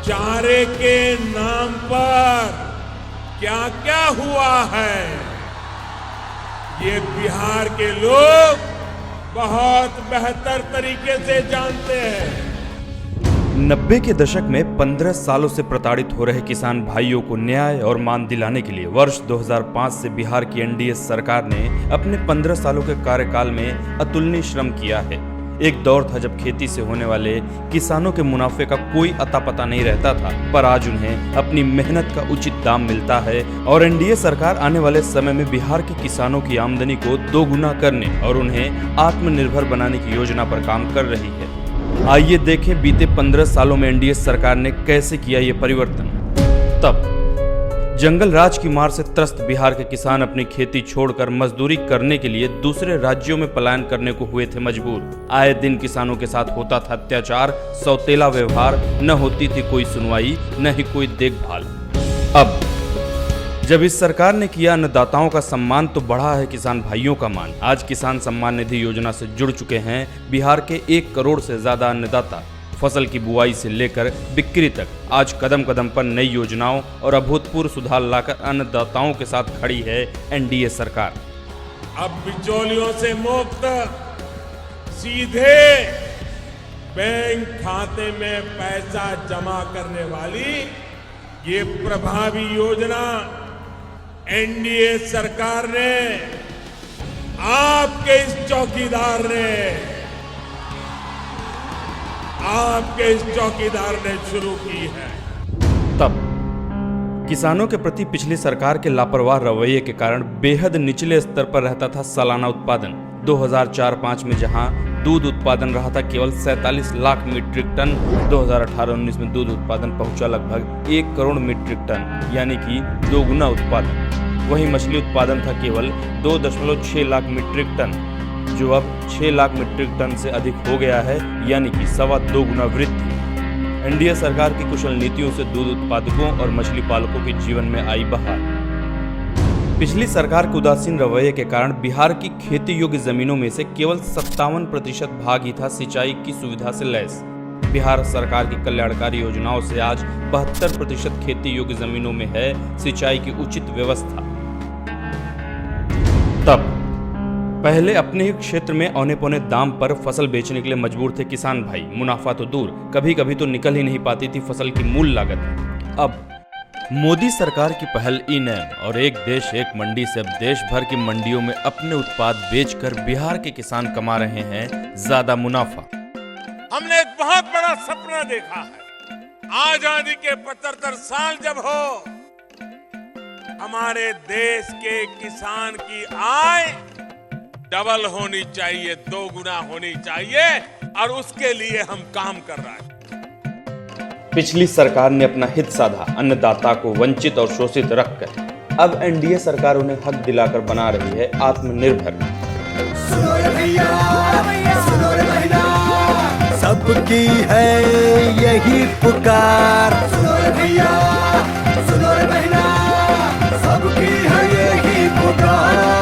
चारे के नाम पर क्या क्या हुआ है, ये बिहार के लोग बहुत बेहतर तरीके से जानते हैं। 90 के दशक में 15 सालों से प्रताड़ित हो रहे किसान भाइयों को न्याय और मान दिलाने के लिए वर्ष 2005 से बिहार की एनडीए सरकार ने अपने 15 सालों के कार्यकाल में अतुलनीय श्रम किया है। एक दौर था जब खेती से होने वाले किसानों के मुनाफे का कोई अता पता नहीं रहता था, पर आज उन्हें अपनी मेहनत का उचित दाम मिलता है और एनडीए सरकार आने वाले समय में बिहार के किसानों की आमदनी को दोगुना करने और उन्हें आत्मनिर्भर बनाने की योजना पर काम कर रही है। आइए देखें बीते 15 सालों में एनडीए सरकार ने कैसे किया ये परिवर्तन। तब जंगल राज की मार से त्रस्त बिहार के किसान अपनी खेती छोड़कर मजदूरी करने के लिए दूसरे राज्यों में पलायन करने को हुए थे मजबूर। आए दिन किसानों के साथ होता था अत्याचार, सौतेला व्यवहार, न होती थी कोई सुनवाई, न ही कोई देखभाल। अब जब इस सरकार ने किया अन्नदाताओं का सम्मान, तो बढ़ा है किसान भाइयों का मान। आज किसान सम्मान निधि योजना से जुड़ चुके हैं बिहार के 1 करोड़ से ज्यादा अन्नदाता। फसल की बुआई से लेकर बिक्री तक आज कदम कदम पर नई योजनाओं और अभूतपूर्व सुधार लाकर अन्नदाताओं के साथ खड़ी है एनडीए सरकार। अब बिचौलियों से मुक्त सीधे बैंक खाते में पैसा जमा करने वाली ये प्रभावी योजना एनडीए सरकार ने, आपके इस चौकीदार ने शुरू की है। तब किसानों के प्रति पिछली सरकार के लापरवाह रवैये के कारण बेहद निचले स्तर पर रहता था सालाना उत्पादन। 2004-05 में जहां दूध उत्पादन रहा था केवल 47 लाख मीट्रिक टन, 2018-19 में दूध उत्पादन पहुंचा लगभग 1 करोड़ मीट्रिक टन, यानी कि दोगुना उत्पादन। वहीं मछली उत्पादन था केवल 2.6 लाख मीट्रिक टन, जो अब 6 लाख मीट्रिक टन से अधिक हो गया है, यानी कि 2.25 गुना वृद्धि। एनडीए सरकार की कुशल नीतियों से दूध उत्पादकों और मछली पालकों के जीवन में आई बहार। पिछली सरकार के उदासीन रवैये के कारण बिहार की खेती योग्य जमीनों में से केवल 57% भाग ही था सिंचाई की सुविधा से लैस। बिहार सरकार की कल्याणकारी योजनाओं से आज 72% खेती योग्य जमीनों में है सिंचाई की उचित व्यवस्था। तब पहले अपने ही क्षेत्र में औने पौने दाम पर फसल बेचने के लिए मजबूर थे किसान भाई। मुनाफा तो दूर, कभी कभी तो निकल ही नहीं पाती थी फसल की मूल लागत। अब मोदी सरकार की पहल ई-नैम और एक देश एक मंडी से अब देश भर की मंडियों में अपने उत्पाद बेचकर बिहार के किसान कमा रहे हैं ज्यादा मुनाफा। हमने एक बहुत बड़ा सपना देखा है। आजादी के 75 साल जब हो, हमारे देश के किसान की आय डबल होनी चाहिए, 2 गुना होनी चाहिए, और उसके लिए हम काम कर रहे हैं। पिछली सरकार ने अपना हित साधा, अन्नदाता को वंचित और शोषित रखकर। अब एनडीए सरकार उन्हें हक दिलाकर बना रही है आत्मनिर्भर। सुनो रे भैया, सुनो रे बहना, सबकी है यही पुकार। सुनो रे भैया, सुनो रे बहना, सबकी है यही पुकार।